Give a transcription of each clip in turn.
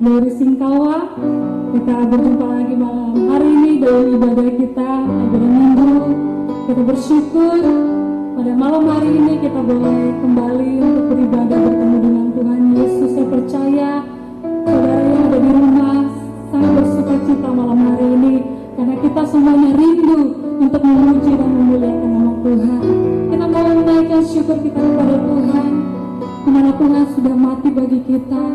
Glory Singkawa. Kita berjumpa lagi malam hari ini dalam ibadah kita ibadah minggu. Kita bersyukur pada malam hari ini kita boleh kembali untuk beribadah bertemu dengan Tuhan Yesus. Saya percaya saudara yang ada di rumah sangat bersuka cita malam hari ini karena kita semuanya rindu untuk memuji dan memuliakan nama Tuhan. Kita mau menaikkan syukur kita kepada Tuhan, di mana Tuhan sudah mati bagi kita.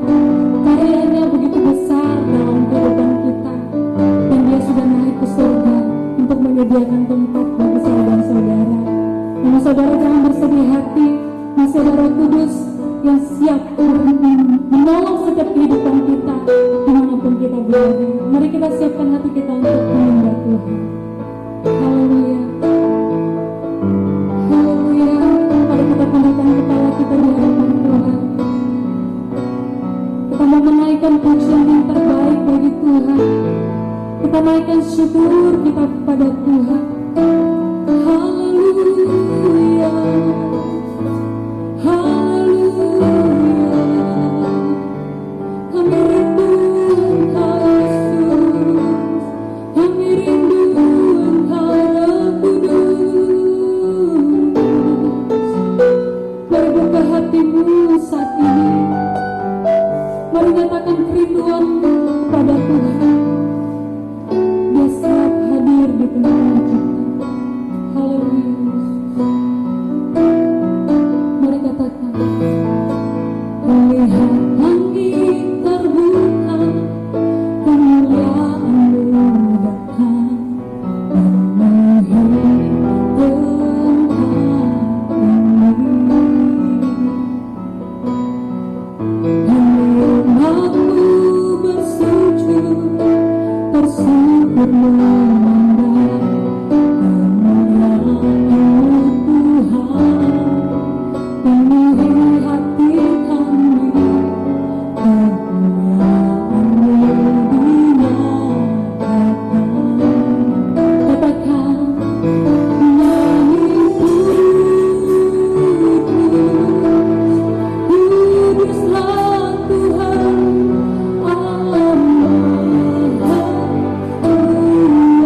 Karyanya begitu besar dalam kehidupan kita, dan Dia sudah naik ke surga untuk menyediakan tempat bagi saya dan saudara. Namun saudara jangan bersedih hati, masih ada Roh Kudus yang siap menolong setiap kehidupan kita dimanapun kita berada. Mari kita siapkan hati kita untuk menyembah Tuhan. Haleluya, haleluya. Mari kita tundukkan kepala kita di hadapan Tuhan. Kita mau menaikkan pujian yang terbaik bagi Tuhan. Kita naikkan syukur kita kepada Tuhan. Haleluya, haleluya. Kami rindu Engkau Yesus, kami rindu Engkau Roh Kudus. Mari buka hatimu saat ini. Mari nyatakan kerinduan kepada Tuhan. Dia siap hadir di tengah-tengah kita. Haleluya. Mari katakan, melihat langit terbuka, kemuliaan-Mu datang memenuhi tempat ini. Umat-Mu bersujud, bersyukur memandang kemuliaan-Mu Tuhan. Penuhi hati kami, kemuliaan-Mu dinyatakan. Katakan, nyanyi kuduslah Tuhan Allah Maha Kuasa.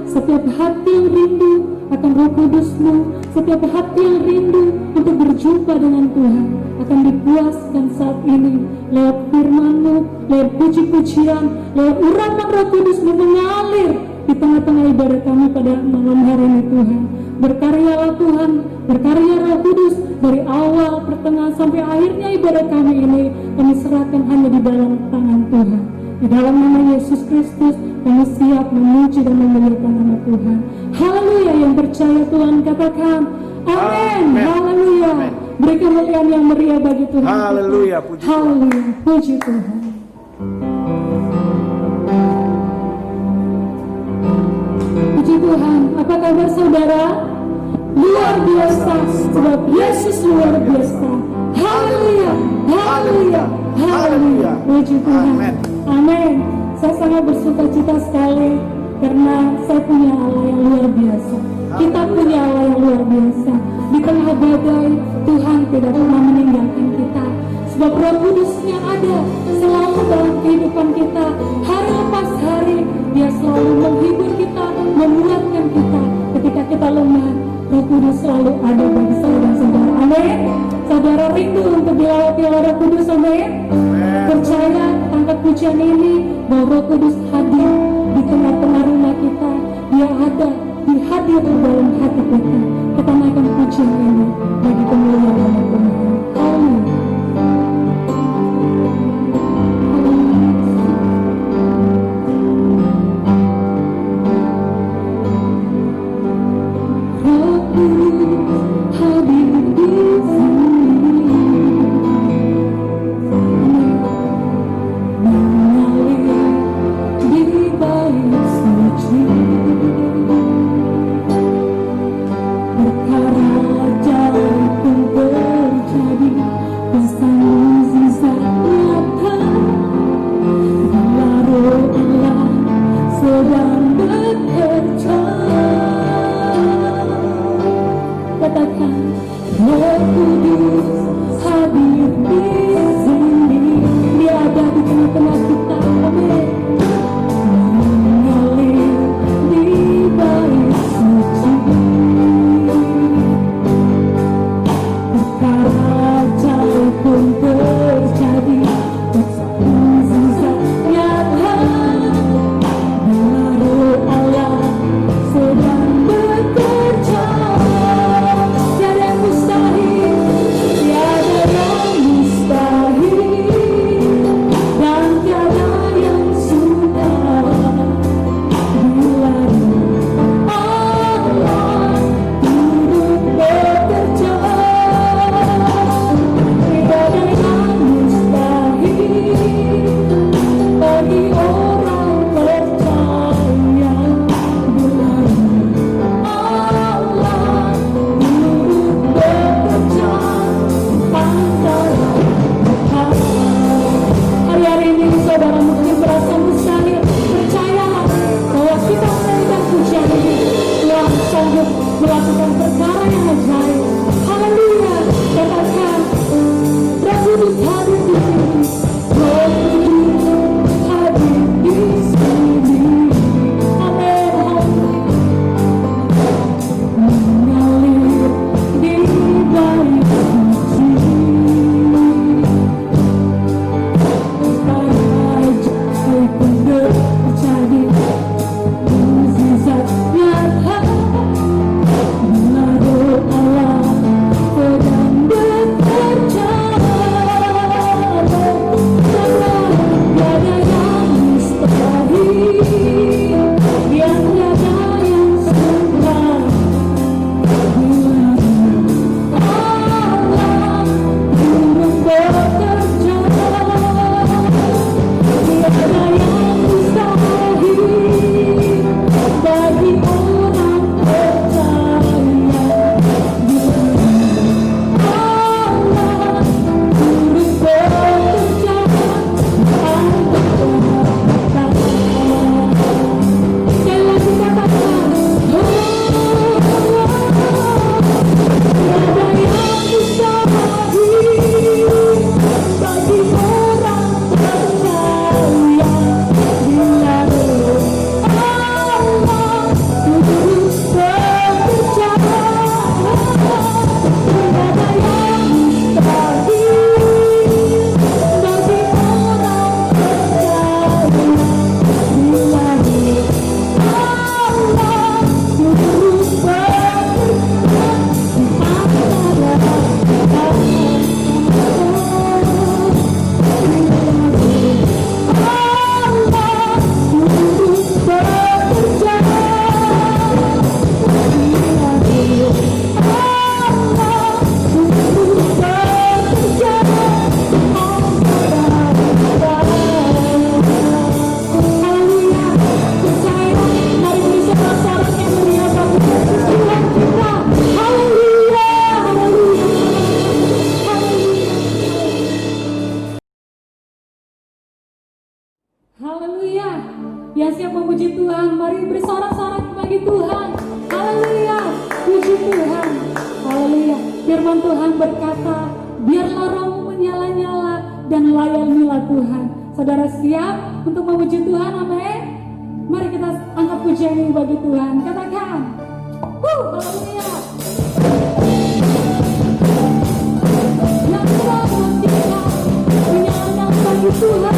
setiap hati yang rindu akan Roh Kudus-Mu, setiap hati yang rindu untuk berjumpa dengan Tuhan akan dipuaskan saat ini lewat firman-Mu, lewat puji-pujian, lewat urapan Roh Kudus-Mu mengalir di tengah-tengah ibadah kami pada malam hari ini Tuhan. Berkaryalah Tuhan, berkarya Roh Kudus dari awal, pertengahan sampai akhirnya ibadah kami ini kami serahkan hanya di dalam tangan Tuhan. Di dalam nama Yesus Kristus kami siap memuji dan memuliakan nama Tuhan. Haleluya, yang percaya Tuhan katakan amin. Haleluya. Beri kemuliaan yang meriah bagi Tuhan. Haleluya, puji Tuhan. Haleluya, puji Tuhan. Puji Tuhan. Apa kabar saudara? Luar biasa, sebab Yesus luar biasa. Haleluya, haleluya, haleluya. Puji Tuhan. Amin. Saya sangat bersuka cita sekali karena saya punya Allah yang luar biasa. Kita punya Allah yang luar biasa. Di tengah badai, Tuhan tidak pernah meninggalkan kita. Sebab Roh Kudus-Nya ada selalu dalam kehidupan kita. Hari lepas hari, Dia selalu menghibur kita, menguatkan kita. Ketika kita lemah, Roh Kudus selalu ada bagi saya dan saudara. Amin. Saudara rindu untuk dilawati oleh Roh Kudus. Amin. Percaya angkat pujian ini bahwa Roh Kudus hadir di tengah-tengah rumah kita. Dia ada, hadir di dalam hati kita. Kita naikkan pujian ini bagi kemuliaan nama Tuhan. Amin. Roh Kudus hadir di sini. Berkarya jalan pun Firman Tuhan berkata, biarlah rohmu menyala-nyala dan layanilah Tuhan. Saudara siap untuk memuji Tuhan? Amin. Mari kita angkat pujian ini bagi Tuhan. Katakan, haleluya. Yang terang kita menyala-nyala bagi Tuhan.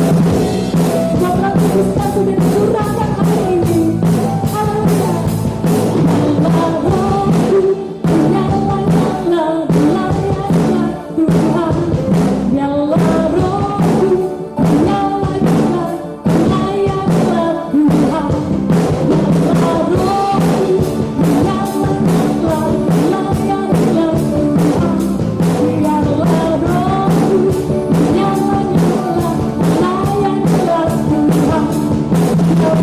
Roh Kudus satu dan curahkan hari ini. Haleluya. Biarlah rohku menyala-nyala layanilah Tuhan. Biarlah rohku menyala-nyala layanilah Tuhan. Biarlah rohku menyala-nyala layanilah Tuhan. Biarlah rohku menyala-nyala layanilah Tuhan.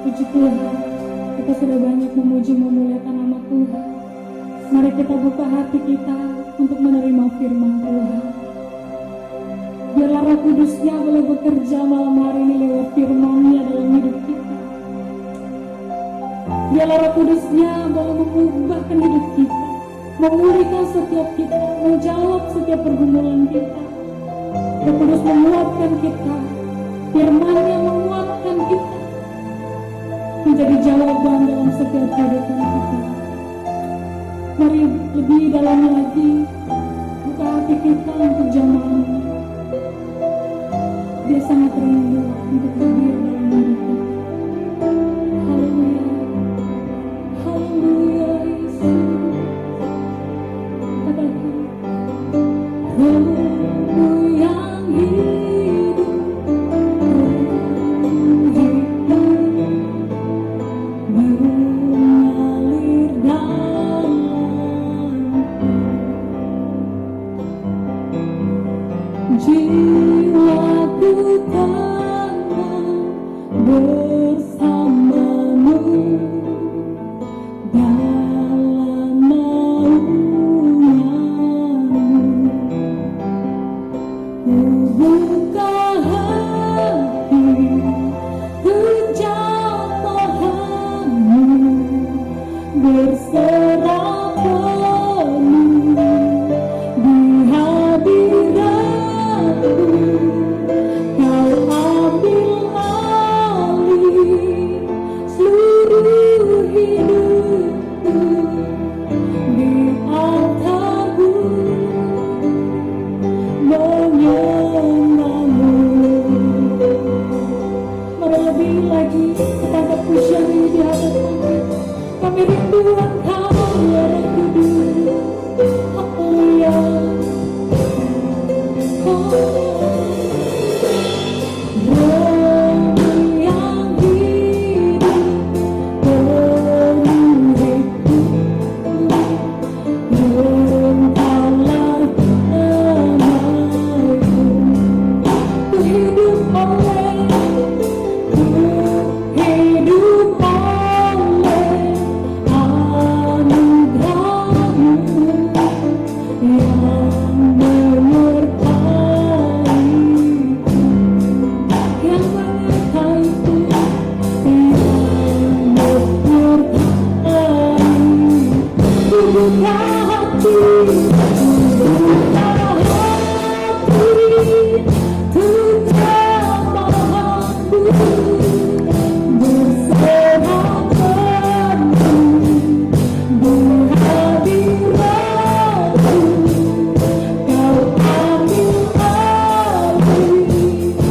Puji Tuhan, kita sudah banyak memuji memuliakan nama Tuhan. Mari kita buka hati kita untuk menerima firman Tuhan. Biarlah Roh Kudusnya boleh bekerja malam hari ini lewat firman-Nya dalam hidup kita. Biarlah Roh Kudusnya boleh mengubahkan hidup kita, memulihkan setiap kita, menjawab setiap pergumulan kita. Roh Kudus menguatkan kita, firman-Nya menguatkan kita, menjadi jawaban dalam setiap kehidupan kita. Mari lebih dalam lagi buka hati kita untuk jamaah. Biar sangat rindu untuk hadir dalam hidup kita. Haleluya. Haleluya Yesus. Katakan, rohmu yang hidup, mengalir dalamku. Jiwaku tenang bersamamu dalam naunganmu. Buka hati kejamahanmu, berserah penuh di hadiratmu. Kau ambil alih seluruh hidupku di altarmu, menyenangmu. Lebih lagi kepada pujian ini di hadapan kami rindu Engkau ya Roh Kudus. Haleluya. Rohmu yang hidup penuhi hidupku, engkaulah damaiku. Ku hidup oleh anugerah-Mu yang menyertaiku, yang menyertaiku, yang menyertai. Ku buka hati, buka hati, untuk jamahanmu, berserah penuh di hadiratmu. Kau ambil alih seluruh hidupku di altarmu, buka hati, buka hati, untuk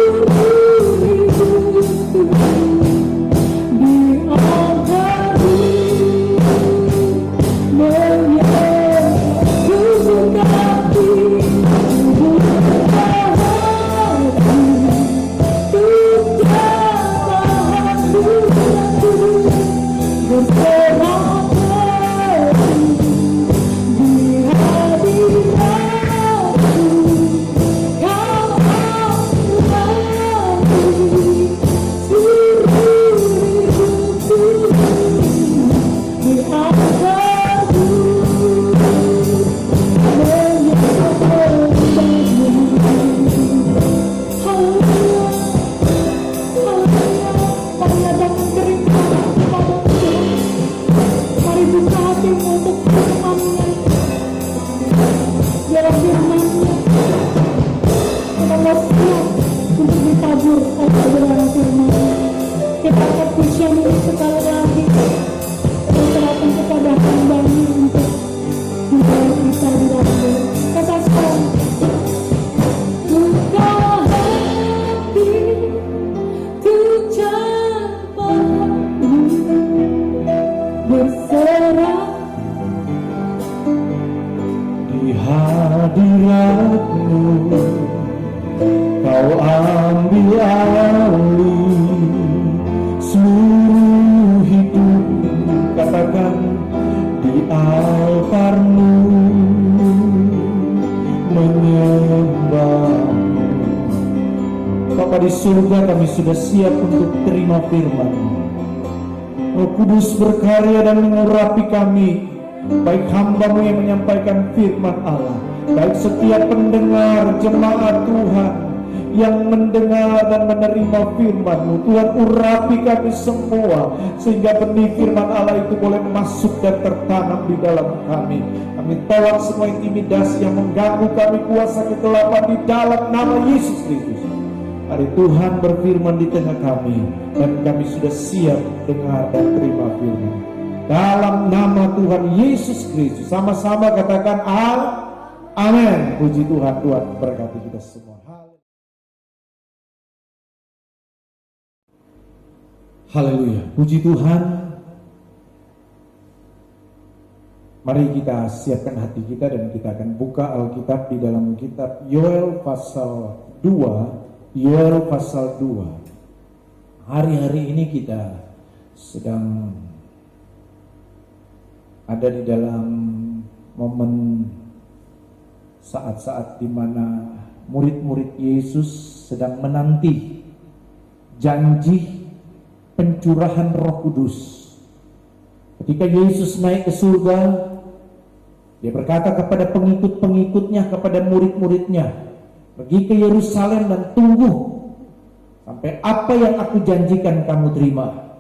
jamahanmu, berserah penuh di hadiratmu. Kau ambil alih seluruh hidupku di altarmu, haleluya, haleluya. Mari datang kerinduan kepada Tuhan. Mari buka hatimu untuk firman-Nya. Biarlah firman-Nya kita siap untuk ditabur oleh kebenaran firman-Nya. Kita angkat pujian ini sekali lagi. Kita serahkan kepada hamba-Nya untuk membawa kita di dalam Dia. Katakan, buka hati untuk jamahanmu, berserah Di hadiratmu Kau ambil alih seluruh hidup. Katakan, di altarmu menyembah. Bapa di surga, kami sudah siap untuk terima firman. Roh Kudus berkarya dan mengurapi kami, baik hamba-Mu yang menyampaikan firman Allah, baik setiap pendengar jemaat Tuhan yang mendengar dan menerima firman-Mu. Tuhan, urapi kami semua sehingga benih firman Allah itu boleh masuk dan tertanam di dalam kami. Kami tolak semua intimidasi yang mengganggu kami, kuasa kegelapan, di dalam nama Yesus Kristus. Hari Tuhan berfirman di tengah kami, dan kami sudah siap dengar dan terima firman. Dalam nama Tuhan Yesus Kristus, sama-sama katakan amin. Puji Tuhan, Tuhan berkati kita semua. Haleluya, puji Tuhan. Mari kita siapkan hati kita dan kita akan buka Alkitab di dalam kitab Yoel pasal 2. Yoel pasal 2. Hari-hari ini kita sedang ada di dalam momen saat-saat di mana murid-murid Yesus sedang menanti janji pencurahan Roh Kudus. Ketika Yesus naik ke surga, dia berkata kepada pengikut-pengikutnya, kepada murid-muridnya, pergi ke Yerusalem dan tunggu sampai apa yang aku janjikan kamu terima.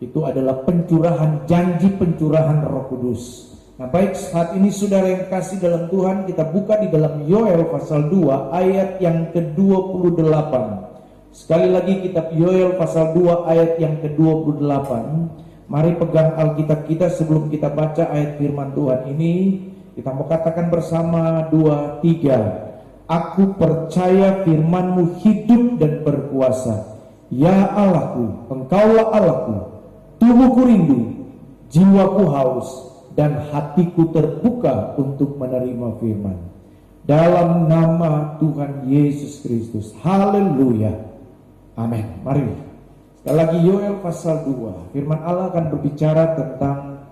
Itu adalah pencurahan, janji pencurahan Roh Kudus. Nah baik, saat ini saudara yang kasih dalam Tuhan, kita buka di dalam Yoel pasal 2 ayat yang ke-28. Sekali lagi kitab Yoel pasal 2 ayat yang ke-28. Mari pegang Alkitab kita sebelum kita baca ayat firman Tuhan ini. Kita mau katakan bersama 2, 3. Aku percaya firman-Mu hidup dan berkuasa. Ya Allahku, Engkaulah Allahku. Tubuhku rindu, jiwaku haus, dan hatiku terbuka untuk menerima firman. Dalam nama Tuhan Yesus Kristus. Haleluya. Amin. Mari. Sekali lagi Yoel pasal 2. Firman Allah akan berbicara tentang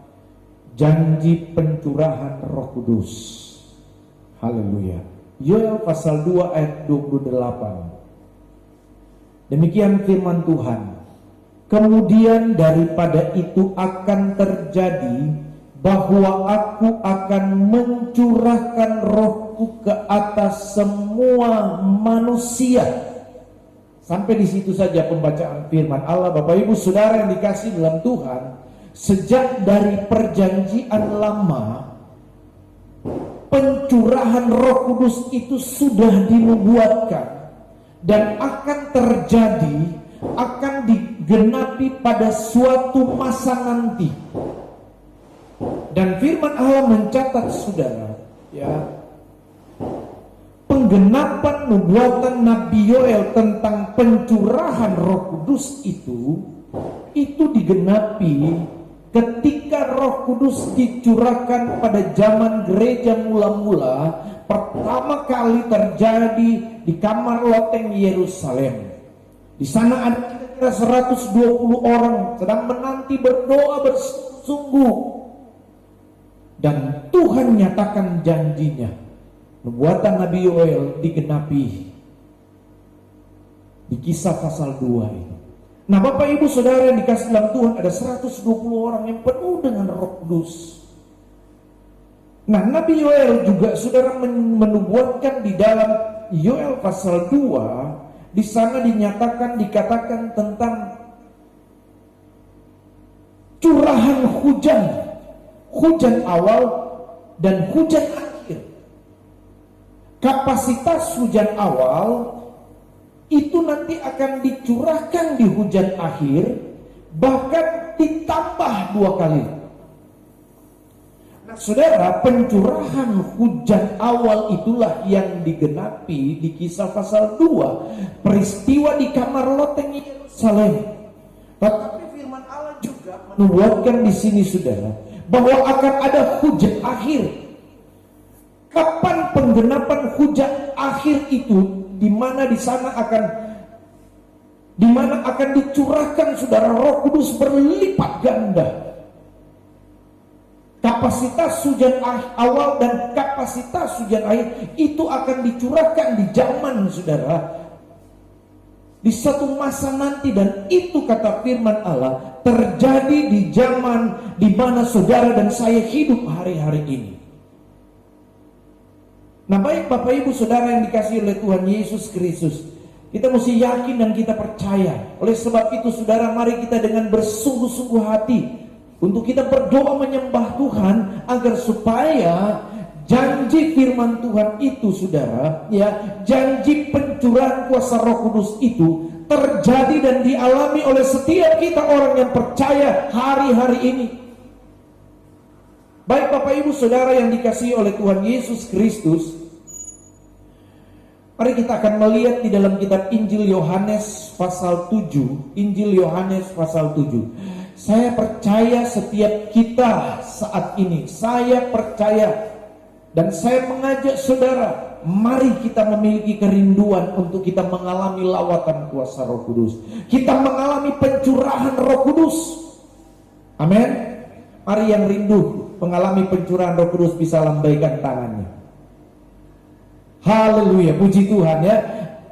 janji pencurahan Roh Kudus. Haleluya. Yoel pasal 2 ayat 28. Demikian firman Tuhan. Kemudian daripada itu akan terjadi bahwa aku akan mencurahkan Rohku ke atas semua manusia. Sampai di situ saja pembacaan firman Allah. Bapak Ibu Saudara yang dikasih dalam Tuhan, sejak dari perjanjian lama, pencurahan Roh Kudus itu sudah dinubuatkan dan akan terjadi, akan digenapi pada suatu masa nanti. Dan firman Allah mencatat saudara, ya, penggenapan nubuatan Nabi Yoel tentang pencurahan Roh Kudus itu digenapi ketika Roh Kudus dicurahkan pada zaman gereja mula-mula, pertama kali terjadi di kamar loteng Yerusalem. Di sana ada kira-kira 120 orang sedang menanti berdoa bersungguh. Dan Tuhan nyatakan janjinya. Nubuatan Nabi Yoel digenapi di Kisah pasal 2 ini. Nah Bapak Ibu Saudara yang dikasih dalam Tuhan, ada 120 orang yang penuh dengan Roh Kudus. Nah Nabi Yoel juga saudara menubuatkan di dalam Yoel pasal 2. Di sana dinyatakan, dikatakan tentang curahan hujan awal dan hujan akhir. Kapasitas hujan awal itu nanti akan dicurahkan di hujan akhir, bahkan ditambah 2 kali. Nah saudara, pencurahan hujan awal itulah yang digenapi di Kisah pasal 2, peristiwa di kamar loteng Yerusalem. Tetapi firman Allah juga menubuatkan di sini saudara, bahwa akan ada hujan akhir. Kapan penggenapan hujan akhir itu? Di mana akan dicurahkan saudara Roh Kudus berlipat ganda. Kapasitas hujan awal dan kapasitas hujan akhir itu akan dicurahkan di zaman saudara, di satu masa nanti. Dan itu kata firman Allah terjadi di zaman di mana saudara dan saya hidup hari-hari ini. Nah baik Bapak Ibu Saudara yang dikasihi oleh Tuhan Yesus Kristus, kita mesti yakin dan kita percaya. Oleh sebab itu saudara, mari kita dengan bersungguh-sungguh hati untuk kita berdoa menyembah Tuhan, agar supaya janji firman Tuhan itu saudara, ya, janji pencurahan kuasa Roh Kudus itu terjadi dan dialami oleh setiap kita orang yang percaya hari-hari ini. Baik Bapak Ibu Saudara yang dikasihi oleh Tuhan Yesus Kristus, Mari kita akan melihat di dalam kitab Injil Yohanes pasal 7. Injil Yohanes pasal 7. Saya percaya setiap kita saat ini, saya percaya dan saya mengajak saudara, mari kita memiliki kerinduan untuk kita mengalami lawatan kuasa Roh Kudus. Kita mengalami pencurahan Roh Kudus. Amin. Mari yang rindu mengalami pencurahan Roh Kudus bisa lambaikan tangannya. Haleluya, puji Tuhan ya.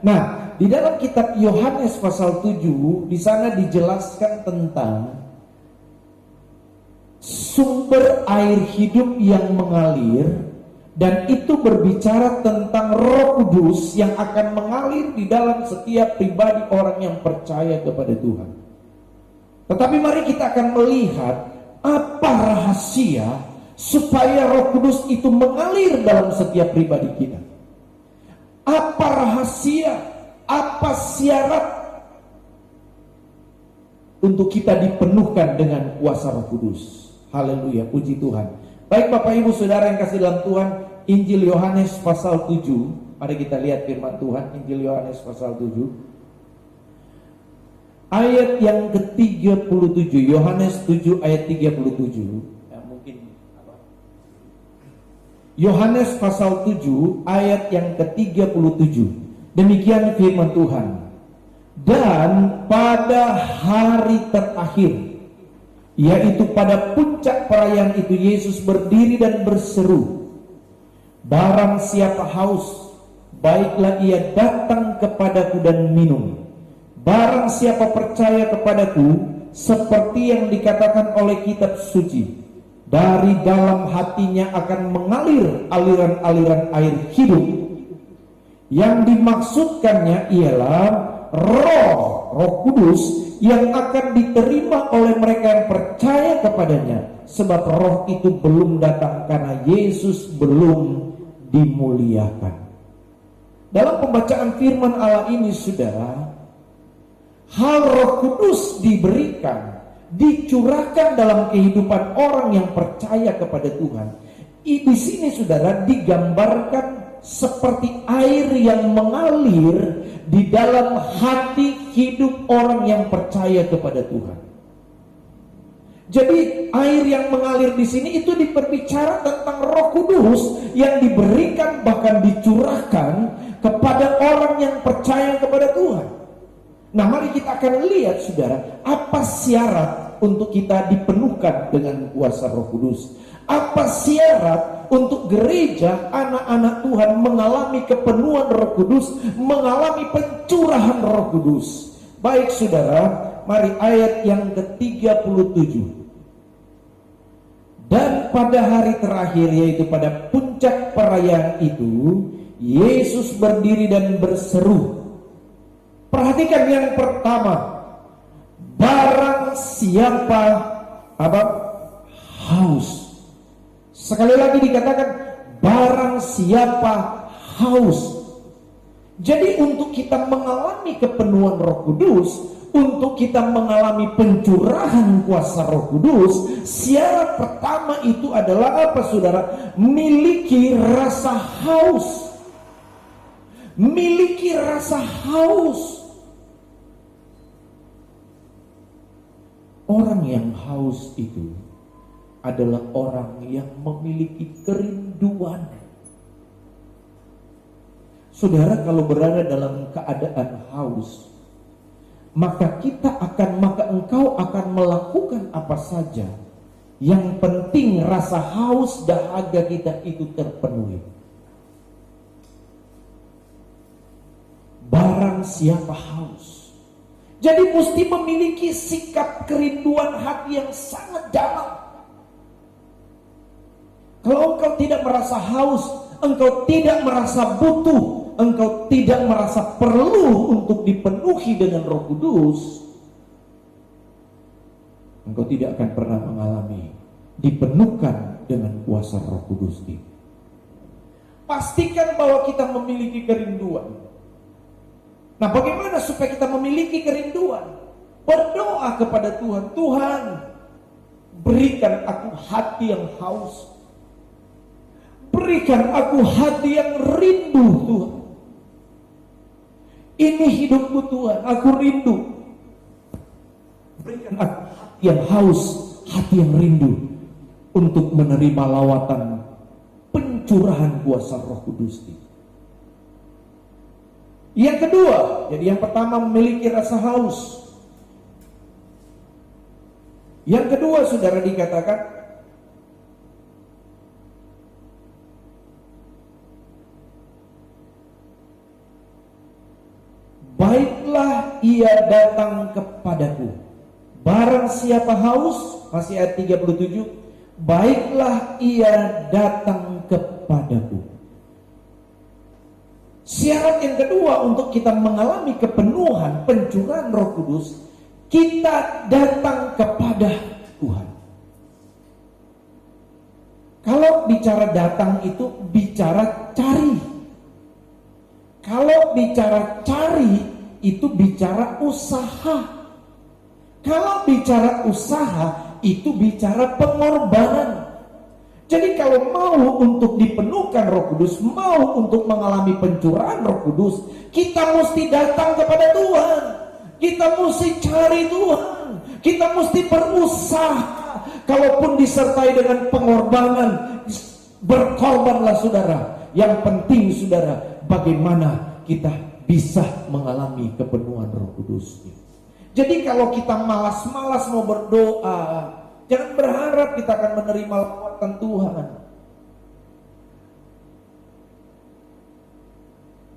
Nah, di dalam kitab Yohanes pasal 7, di sana dijelaskan tentang sumber air hidup yang mengalir, dan itu berbicara tentang Roh Kudus yang akan mengalir di dalam setiap pribadi orang yang percaya kepada Tuhan. Tetapi mari kita akan melihat apa rahasia supaya Roh Kudus itu mengalir dalam setiap pribadi kita. Apa rahasia, apa syarat untuk kita dipenuhkan dengan kuasa Roh Kudus. Haleluya, puji Tuhan. Baik Bapak Ibu Saudara yang kasih dalam Tuhan, Injil Yohanes pasal 7. Mari kita lihat firman Tuhan, Injil Yohanes pasal 7. Ayat yang ke-37, Yohanes 7 ayat 37. Yohanes pasal 7 ayat yang ke-37. Demikian firman Tuhan. Dan pada hari terakhir, yaitu pada puncak perayaan itu, Yesus berdiri dan berseru, barang siapa haus, baiklah ia datang kepadaku dan minum. Barang siapa percaya kepadaku, seperti yang dikatakan oleh kitab suci, dari dalam hatinya akan mengalir aliran-aliran air hidup. Yang dimaksudkannya ialah Roh Kudus yang akan diterima oleh mereka yang percaya kepadanya. Sebab Roh itu belum datang karena Yesus belum dimuliakan. Dalam pembacaan firman Allah ini, saudara, hal Roh Kudus diberikan, dicurahkan dalam kehidupan orang yang percaya kepada Tuhan. Di sini saudara digambarkan seperti air yang mengalir di dalam hati hidup orang yang percaya kepada Tuhan. Jadi air yang mengalir di sini itu diperbicara tentang Roh Kudus yang diberikan, bahkan dicurahkan kepada orang yang percaya kepada Tuhan. Nah, mari kita akan lihat saudara, apa syarat untuk kita dipenuhkan dengan kuasa Roh Kudus. Apa syarat untuk gereja anak-anak Tuhan mengalami kepenuhan Roh Kudus, mengalami pencurahan Roh Kudus. Baik saudara, mari ayat yang ke-37. Dan pada hari terakhir, yaitu pada puncak perayaan itu, Yesus berdiri dan berseru. Perhatikan yang pertama, barang siapa haus. Sekali lagi dikatakan, barang siapa haus. Jadi untuk kita mengalami kepenuhan Roh Kudus, untuk kita mengalami pencurahan kuasa Roh Kudus, syarat pertama itu adalah apa saudara? Miliki rasa haus. Miliki rasa haus. Orang yang haus itu adalah orang yang memiliki kerinduan. Saudara, kalau berada dalam keadaan haus, maka engkau akan melakukan apa saja. Yang penting rasa haus dahaga kita itu terpenuhi. Barang siapa haus. Jadi mesti memiliki sikap kerinduan hati yang sangat dalam. Kalau engkau tidak merasa haus, engkau tidak merasa butuh, engkau tidak merasa perlu untuk dipenuhi dengan Roh Kudus, engkau tidak akan pernah mengalami dipenuhkan dengan kuasa Roh Kudus ini. Pastikan bahwa kita memiliki kerinduan. Nah, bagaimana supaya kita memiliki kerinduan? Berdoa kepada Tuhan. Tuhan, berikan aku hati yang haus. Berikan aku hati yang rindu, Tuhan. Ini hidupku Tuhan, aku rindu. Berikan aku hati yang haus, hati yang rindu untuk menerima lawatan pencurahan kuasa Roh Kudus ini. Yang kedua, jadi yang pertama memiliki rasa haus. Yang kedua, saudara, dikatakan baiklah ia datang kepadaku. Barang siapa haus, masih ayat 37, baiklah ia datang kepadaku. Syarat yang kedua untuk kita mengalami kepenuhan pencurahan Roh Kudus, kita datang kepada Tuhan. Kalau bicara datang itu bicara cari. Kalau bicara cari itu bicara usaha. Kalau bicara usaha itu bicara pengorbanan. Jadi kalau mau untuk dipenuhkan Roh Kudus, mau untuk mengalami pencurahan Roh Kudus, kita mesti datang kepada Tuhan. Kita mesti cari Tuhan. Kita mesti berusaha. Kalaupun disertai dengan pengorbanan, berkorbanlah saudara. Yang penting saudara, bagaimana kita bisa mengalami kepenuhan Roh Kudus. Jadi kalau kita malas-malas mau berdoa, jangan berharap kita akan menerima lawatan Tuhan.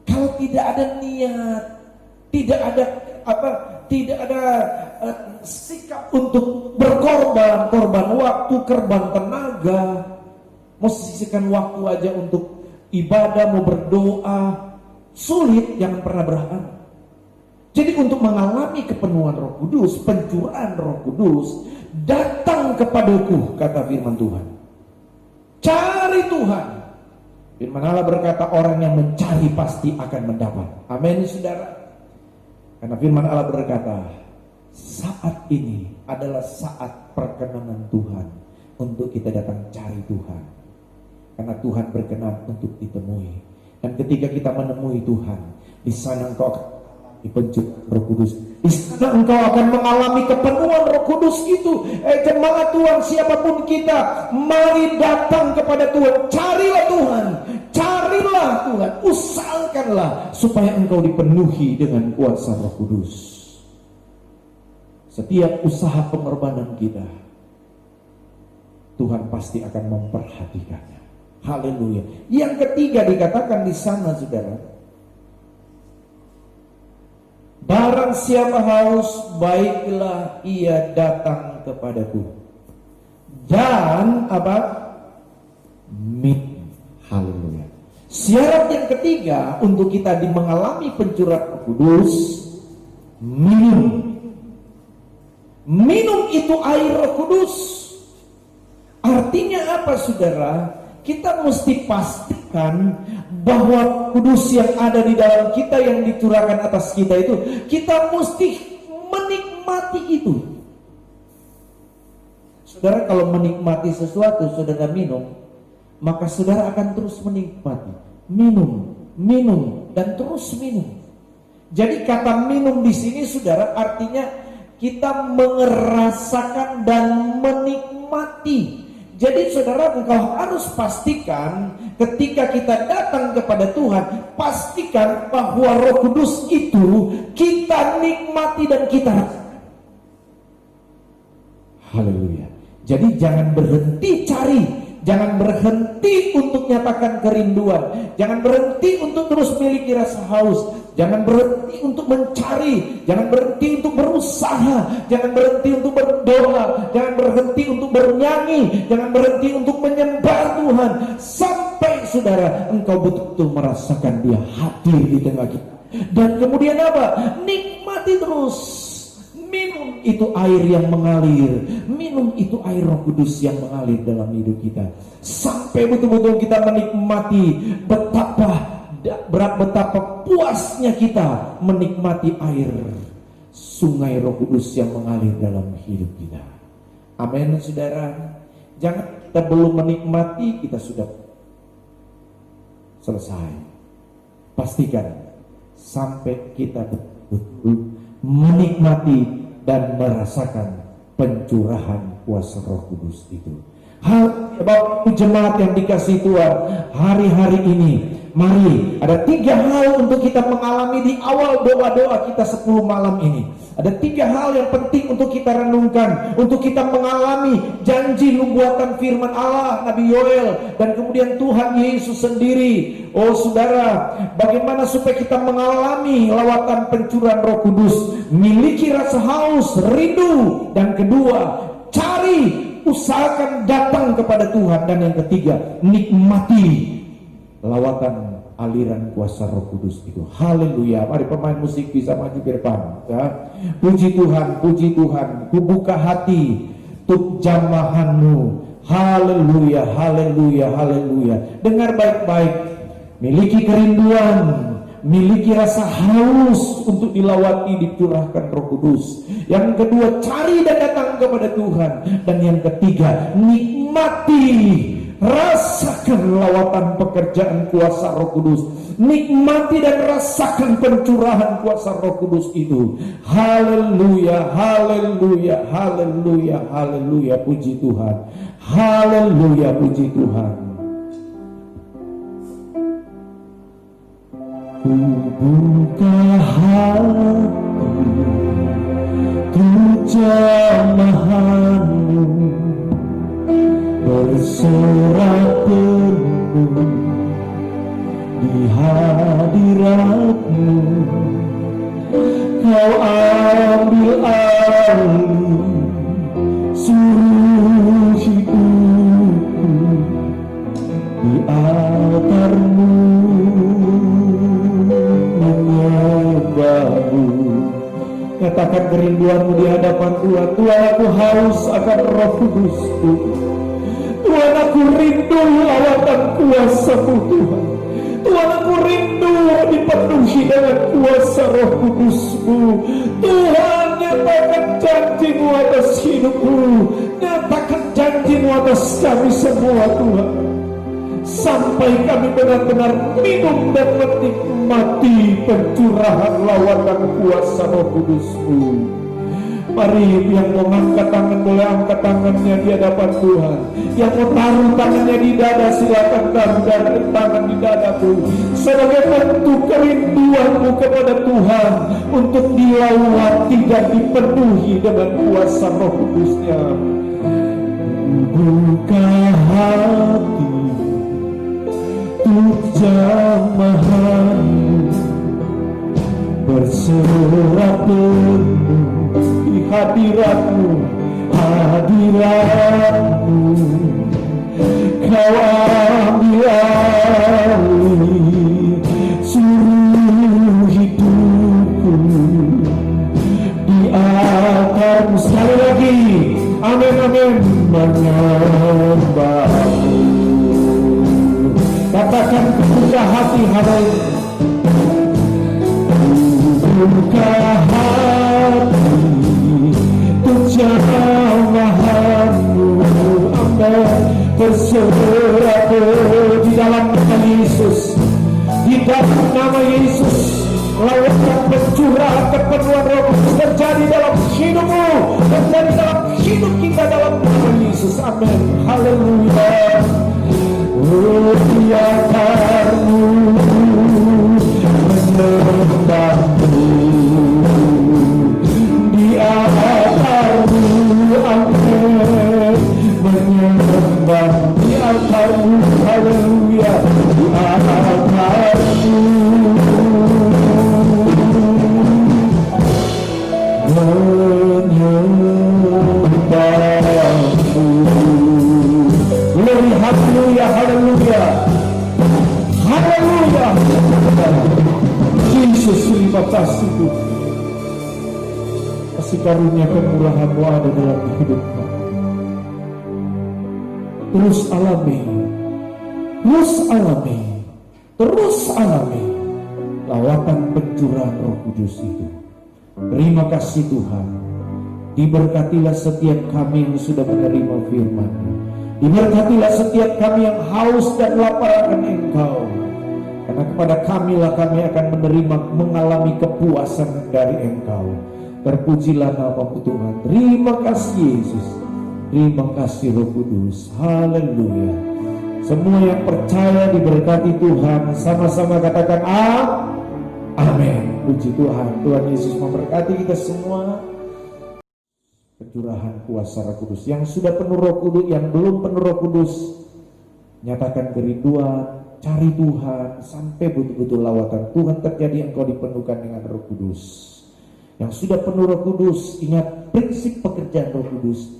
Kalau tidak ada niat, tidak ada sikap untuk berkorban, korban waktu, korban tenaga, mau sisihkan waktu aja untuk ibadah, mau berdoa, sulit, jangan pernah berharap. Jadi untuk mengalami kepenuhan Roh Kudus, pencurahan Roh Kudus, datang kepadaku, kata firman Tuhan. Cari Tuhan. Firman Allah berkata, orang yang mencari pasti akan mendapat. Amin, saudara. Karena firman Allah berkata, saat ini adalah saat perkenanan Tuhan untuk kita datang cari Tuhan. Karena Tuhan berkenan untuk ditemui. Dan ketika kita menemui Tuhan, di sana engkau akan pencurahan Roh Kudus. Di sana engkau akan mengalami kepenuhan Roh Kudus itu. Jemaat Tuhan, siapapun kita, mari datang kepada Tuhan. Carilah Tuhan, carilah Tuhan, usahakanlah supaya engkau dipenuhi dengan kuasa Roh Kudus. Setiap usaha pengorbanan kita, Tuhan pasti akan memperhatikannya. Haleluya. Yang ketiga dikatakan di sana, saudara, barang siapa haus, baiklah ia datang kepadaku. Dan apa? Minum. Haleluya. Syarat yang ketiga untuk kita mengalami pencurahan Roh Kudus, minum. Minum itu air Roh Kudus. Artinya apa, saudara? Kita mesti pastikan bahwa kudus yang ada di dalam kita, yang dicurahkan atas kita itu, kita mesti menikmati itu. Saudara, kalau menikmati sesuatu, saudara minum, maka saudara akan terus menikmati. Minum, dan terus minum. Jadi kata minum di sini, saudara, artinya kita merasakan dan menikmati. Jadi saudara, engkau harus pastikan ketika kita datang kepada Tuhan, pastikan bahwa Roh Kudus itu kita nikmati dan kita rasakan. Haleluya. Jadi jangan berhenti cari, jangan berhenti untuk nyatakan kerinduan, jangan berhenti untuk terus memiliki rasa haus, jangan berhenti untuk mencari, jangan berhenti untuk berusaha, jangan berhenti untuk berdoa, jangan berhenti untuk bernyanyi, jangan berhenti untuk menyembah Tuhan, sampai saudara engkau betul-betul merasakan Dia hadir di tengah kita. Dan kemudian apa? Nikmati terus. Minum itu air yang mengalir, minum itu air Roh Kudus yang mengalir dalam hidup kita, sampai betul-betul kita menikmati betapa puasnya kita menikmati air sungai Roh Kudus yang mengalir dalam hidup kita. Amin, saudara. Jangan kita belum menikmati, kita sudah selesai. Pastikan sampai kita betul-betul menikmati dan merasakan pencurahan kuasa Roh Kudus itu. Bapak jemaat yang dikasihi Tuhan, hari-hari ini mari ada 3 hal untuk kita mengalami di awal doa-doa kita 10 malam ini. Ada 3 hal yang penting untuk kita renungkan, untuk kita mengalami janji nubuatan firman Allah Nabi Yoel dan kemudian Tuhan Yesus sendiri. Oh saudara, bagaimana supaya kita mengalami lawatan pencurahan Roh Kudus? Miliki rasa haus, rindu, dan kedua, cari, usahakan datang kepada Tuhan, dan yang ketiga, nikmati lawatan aliran kuasa Roh Kudus itu. Haleluya. Mari pemain musik bisa maju ke depan ya. Puji Tuhan, puji Tuhan. Ku buka hati untuk jamahanmu. Haleluya, haleluya, haleluya. Dengar baik-baik. Miliki kerinduan, miliki rasa haus untuk dilawati, dicurahkan Roh Kudus. Yang kedua, cari dan datang kepada Tuhan. Dan yang ketiga, nikmati, rasakan lawatan pekerjaan kuasa Roh Kudus. Nikmati dan rasakan pencurahan kuasa Roh Kudus itu. Haleluya, haleluya, haleluya, haleluya. Puji Tuhan. Haleluya, puji Tuhan. Ku buka hati untuk jamahanmu, bersorak penuh di hadiratmu. Kau ambil alih seluruh hidupku di altarmu, menyembahmu. Katakan kerinduanmu di hadapan Tuhan. Tuhan, aku haus akan Roh Kudus-Mu. Tuhan, aku rindu lawatan kuasa-Mu Tuhan. Tuhan, aku rindu dipenuhi dengan kuasa Roh Kudus-Mu. Tuhan, nyatakan janji-Mu atas hidupku. Nyatakan janji-Mu atas kami semua Tuhan. Sampai kami benar-benar minum dan menikmati pencurahan lawatan kuasa Roh Kudus-Mu. Mari yang mau angkat tangan boleh angkat tangannya di hadapan Tuhan. Yang mau taruh tangannya di dada silakan taruh tangan di dadamu sebagai bentuk kerinduanmu kepada Tuhan untuk dilawati dan dipenuhi dengan kuasa Roh Kudus-Nya. Buka hati untuk jamahanmu, bersorak penuh di hadiratmu, hadiratmu. Kau ambil alih seluruh hidupku di altarmu. Sekali lagi, amin, amin. Menyembahmu. Katakan buka hati hari ini. Buka hati untuk jamahanmu. Amin. Bersorak di dalam nama Yesus. Di dalam nama Yesus, lawatan pencurahan kepenuhan Roh Kudus terjadi dalam hidupmu, terjadi dalam hidup kita dalam nama Yesus. Amin. Haleluya. Oh, di altarmu, menyembahmu, di altarmu, amin, menyembahmu, di altarmu, haleluya, di altarmu, haleluya, haleluya, haleluya. Yesus, terima kasih Tuhan. Kasih karunia kemurahan-Mu ada dalam hidup kami. Terus alami, terus alami, terus alami lawatan pencurahan Roh Kudus itu. Terima kasih Tuhan. Diberkatilah setiap kami yang sudah menerima firman-Mu. Diberkatilah setiap kami yang haus dan lapar akan Engkau. Karena kepada kamilah kami akan menerima, mengalami kepuasan dari Engkau. Terpujilah namamu Tuhan. Terima kasih Yesus. Terima kasih Roh Kudus. Haleluya. Semua yang percaya diberkati Tuhan, sama-sama katakan amin. Puji Tuhan. Tuhan Yesus memberkati kita semua. Pencurahan kuasa Roh Kudus. Yang sudah penuh Roh Kudus, yang belum penuh Roh Kudus, nyatakan kerinduan, cari Tuhan sampai betul-betul lawatan Tuhan terjadi, engkau dipenuhkan dengan Roh Kudus. Yang sudah penuh Roh Kudus, ingat prinsip pekerjaan Roh Kudus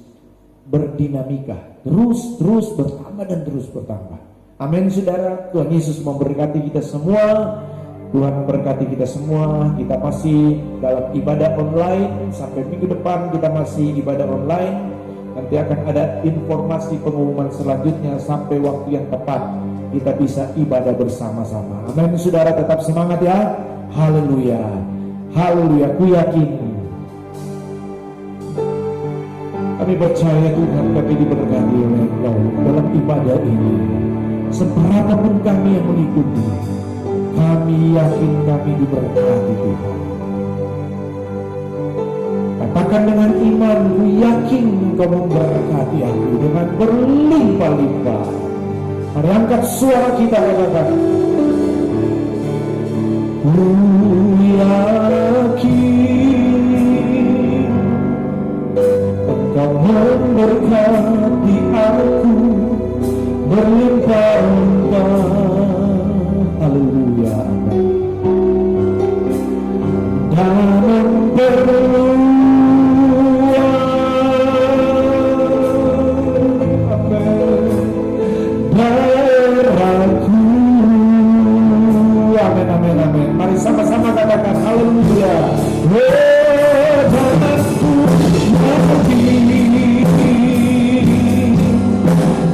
berdinamika, terus bertambah dan terus bertambah. Amin saudara. Tuhan Yesus memberkati kita semua. Tuhan memberkati kita semua. Kita masih dalam ibadah online sampai minggu depan, kita masih ibadah online. Nanti akan ada informasi pengumuman selanjutnya sampai waktu yang tepat kita bisa ibadah bersama-sama. Amin saudara, tetap semangat ya. Haleluya. Haleluya. Ku yakin, kami percaya Tuhan, kami diberkati oleh Engkau dalam ibadah ini. Seberapapun kami yang mengikuti, kami yakin kami diberkati Tuhan. Katakan dengan iman, ku yakin Engkau memberkati aku dengan berlimpah-limpah. Mari angkat suara kita, katakan, ku yakin Engkau memberkati aku berlimpah-limpah. Haleluya. Dan memperluas daerahku. Amin, amin, amin. Mari sama-sama katakan haleluya.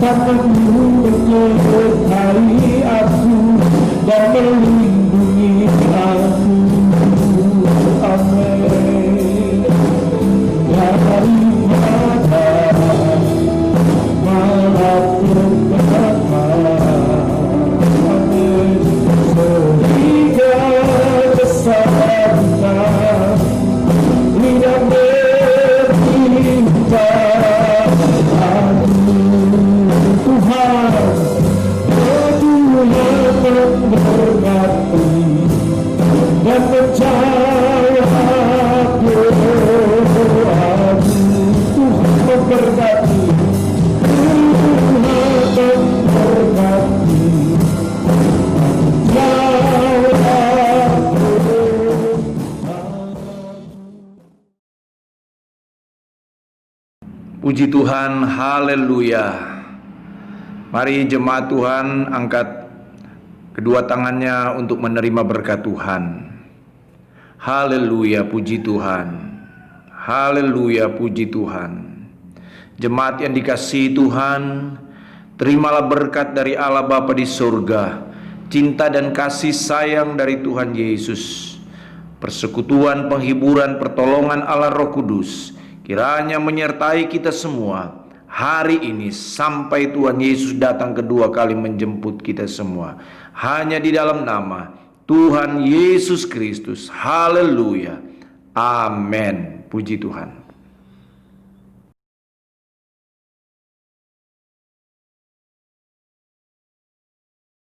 Tanganmu menyertai aku dan melindungi aku. Amin. Dari malapetaka. Amin. Sehingga kesakitan tidak bertimpa Tuhan, Tuhan memberkati dan menjawab doamu. Tuhan memberkati, Tuhan memberkati, jawab doamu. Puji Tuhan, haleluya. Mari jemaat Tuhan angkat kedua tangannya untuk menerima berkat Tuhan. Haleluya, puji Tuhan. Haleluya, puji Tuhan. Jemaat yang dikasihi Tuhan, terimalah berkat dari Allah Bapa di surga, cinta dan kasih sayang dari Tuhan Yesus, persekutuan, penghiburan, pertolongan Allah Roh Kudus, kiranya menyertai kita semua hari ini sampai Tuhan Yesus datang kedua kali menjemput kita semua. Hanya di dalam nama Tuhan Yesus Kristus. Haleluya. Amin. Puji Tuhan.